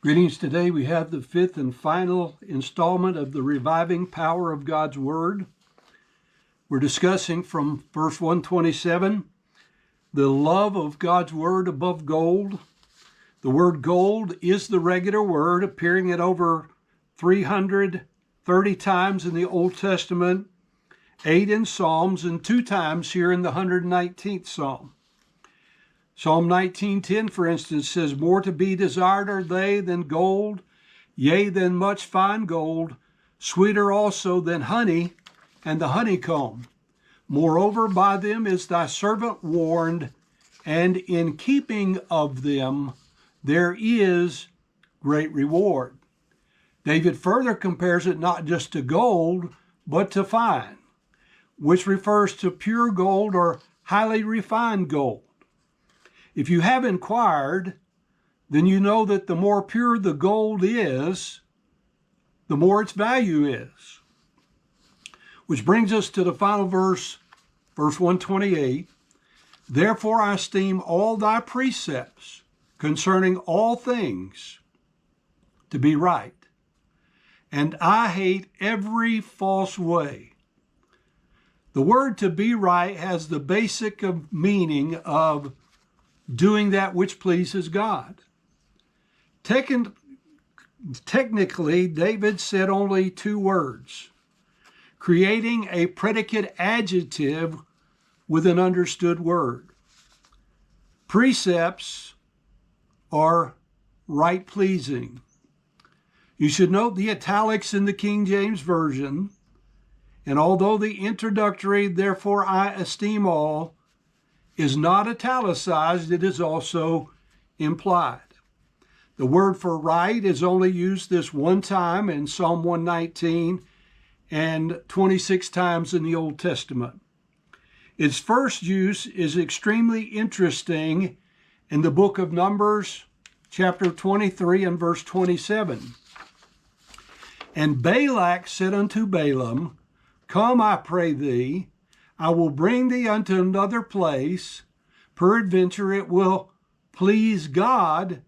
Greetings. Today we have the fifth and final installment of the reviving power of God's Word. We're discussing from verse 127, the love of God's Word above gold. The word gold is the regular word, appearing at over 330 times in the Old Testament, 8 in Psalms, and 2 times here in the 119th Psalm. Psalm 19:10, for instance, says, "More to be desired are they than gold, yea, than much fine gold, sweeter also than honey and the honeycomb. Moreover, by them is thy servant warned, and in keeping of them there is great reward." David further compares it not just to gold, but to fine, which refers to pure gold or highly refined gold. If you have inquired, then you know that the more pure the gold is, the more its value is. Which brings us to the final verse, verse 128. "Therefore I esteem all thy precepts concerning all things to be right, and I hate every false way." The word "to be right" has the basic meaning of doing that which pleases God. Technically, David said only 2 words, creating a predicate adjective with an understood word. Precepts are right pleasing. You should note the italics in the King James Version, and although the introductory, "therefore I esteem all," is not italicized, it is also implied. The word for right is only used this one time in Psalm 119 and 26 times in the Old Testament. Its first use is extremely interesting in the book of Numbers, chapter 23 and verse 27. "And Balak said unto Balaam, Come, I pray thee, I will bring thee unto another place. Peradventure it will please God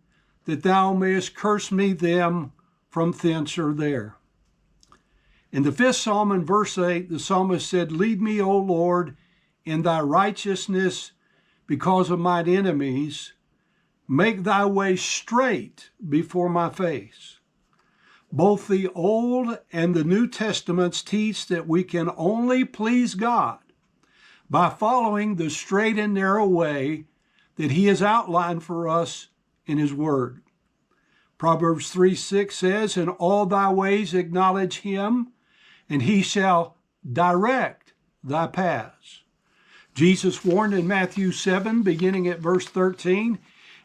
that thou mayest curse me them from thence or there." In the 5th Psalm in verse 8, the psalmist said, "Lead me, O Lord, in thy righteousness because of mine enemies. Make thy way straight before my face." Both the Old and the New Testaments teach that we can only please God by following the straight and narrow way that he has outlined for us in his word. Proverbs 3:6 says, "In all thy ways acknowledge him, and he shall direct thy paths." Jesus warned in Matthew 7, beginning at verse 13,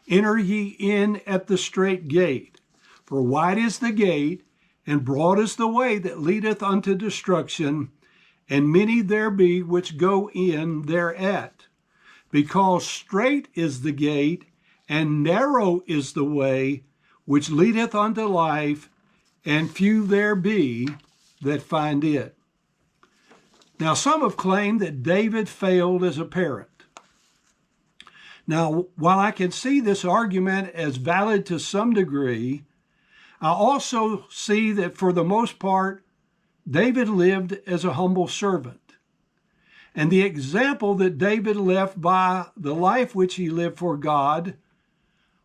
"Enter ye in at the strait gate, for wide is the gate, and broad is the way that leadeth unto destruction, and many there be which go in thereat. Because strait is the gate, and narrow is the way which leadeth unto life, and few there be that find it." Now, some have claimed that David failed as a parent. Now, while I can see this argument as valid to some degree, I also see that for the most part, David lived as a humble servant. And the example that David left by the life which he lived for God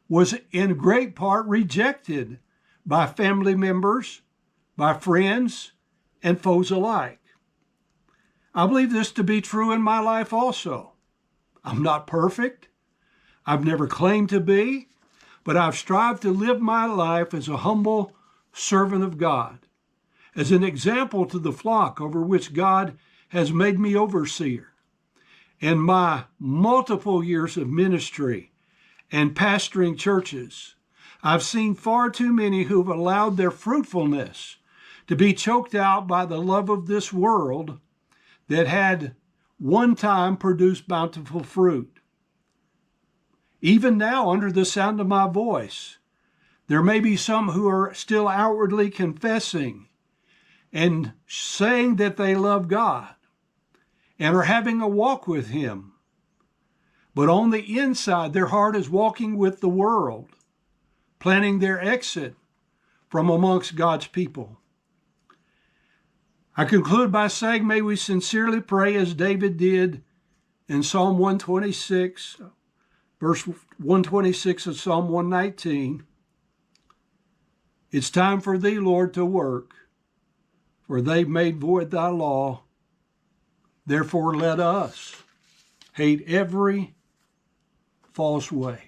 was in great part rejected by family members, by friends, and foes alike. I believe this to be true in my life also. I'm not perfect. I've never claimed to be, but I've strived to live my life as a humble servant of God, as an example to the flock over which God has made me overseer. In my multiple years of ministry and pastoring churches, I've seen far too many who've allowed their fruitfulness to be choked out by the love of this world that had one time produced bountiful fruit. Even now, under the sound of my voice, there may be some who are still outwardly confessing and saying that they love God and are having a walk with him, but on the inside, their heart is walking with the world. planning their exit from amongst God's people. I conclude by saying, may we sincerely pray as David did in Psalm 126, verse 126 of Psalm 119. It's time for thee, Lord, to work, for they've made void thy law. Therefore let us hate every false way.